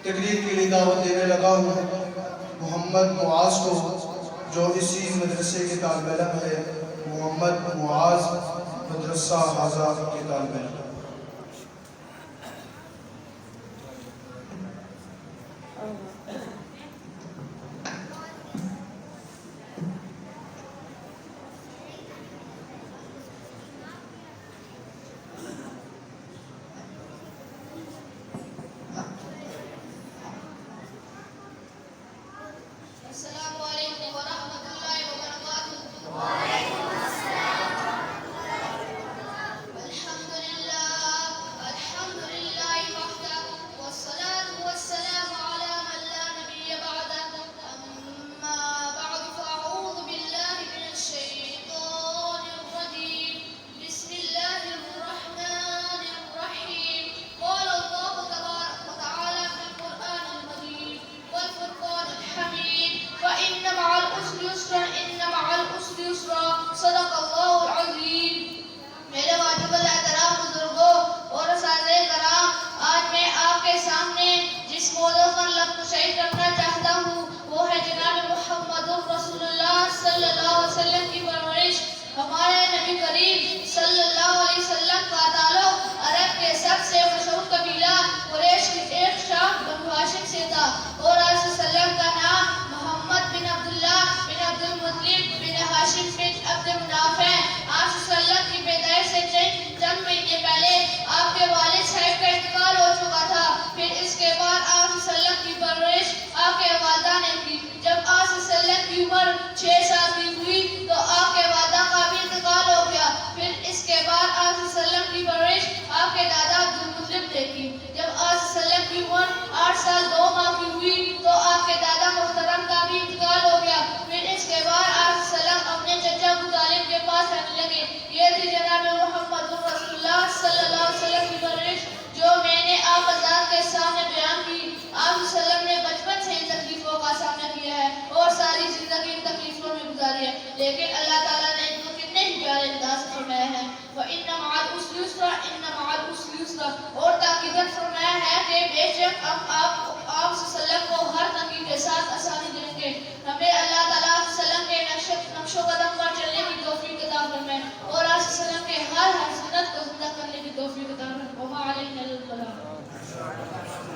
تقریر کے لیے دعوت دینے لگا ہوں محمد معاذ کو، جو اسی مدرسے کے طالب علم ہے، محمد معاذ مدرسہ حاضہ کے طالب علم۔ السلام علیکم ورحمۃ اللہ وبرکاتہ۔ الحمد للہ وحدہ والصلاة والسلام علی من لا نبی بعدہ، اما بعد فاعوذ باللہ من الشیطان الرجیم، بسم اللہ الرحمن الرحیم۔ قال اللہ تبارک وتعالی فی القرآن المجید والفرقان الحمید، فإن مع العسر يسرا إن مع العسر يسرا، صدق اللہ العظیم۔ میرے واجب الاحترام بزرگوں اور اساتذہ کرام، آج میں آپ کے سامنے جس موضوع پر لفظ شہید کرنا چاہتا ہوں وہ ہے جناب محمد رسول اللہ صلی اللہ علیہ وسلم کی پرورش۔ ہمارے نبی کریم صلی اللہ علیہ وسلم کا تعلق عرب کے سب سے مشہور قبیلہ قریش کی ایک شاخ بنو ہاشم سے تھا، اور آپ صلی اللہ علیہ وسلم کا نام محمد بن عبداللہ بن عبد المطلب بن ہاشم بن عبد مناف ہے۔ آپ صلی اللہ علیہ وسلم کی پیدائش سے چند مہینے پہلے آپ کے والد صاحب کا انتقال ہو چکا تھا۔ پھر اس کے بعد آپ صلی اللہ علیہ وسلم کی پرورش آپ کے والدہ نے کی۔ جب آپ صلی اللہ علیہ وسلم کی عمر 6 سال کی ہوئی تو آپ کے والدہ کا بھی انتقال ہو گیا۔ پھر اس کے بعد آپ صلی اللہ علیہ وسلم کی پرورش آپ کے دادا عبد المطلب نے کی۔ جب آپ صلی اللہ علیہ وسلم کی عمر 8 سال 2 ماہ کی ہوئی تو آپ کے دادا محترم کا بھی انتقال ہو گیا۔ پھر اس کے بعد آپ صلی اللہ علیہ وسلم اپنے چچا ابو طالب کے پاس رہنے لگے۔ یہ تھی جناب محمد رسول اللہ صلی اللہ علیہ وسلم کی پرورش جو میں نے آپ حضرات کے سامنے بیان کی۔ آپ صلی اللہ علیہ وسلم نے بچپن سے ان تکلیفوں کا سامنا کیا ہے اور ساری زندگی ان تکلیفوں میں گزاری ہے، لیکن اللہ تعالیٰ نے ان کو کتنے ہی پیارے انداز سے فرمایا ہے وَإِنَّ مَعَ الْعُسْرِ يُسْرًا إِنَّ مَعَ الْعُسْرِ يُسْرًا، اور تاکیداً فرمایا ہے کہ بے شک ہم آپ صلی اللہ علیہ وسلم کو ہر تنگی کے ساتھ آسانی دیں گے۔ ہمیں اللہ تعالیٰ صلی اللہ علیہ وسلم کے نقش و قدم پر چلنے کی توفیق عطا فرمائے اور آپ صلی اللہ علیہ وسلم کے ہر سنت کو زندہ کرنے کی توفیق عطا فرمائے۔ وَمَا عَلَيْنَا إِلَّا الْبَلَاغُ۔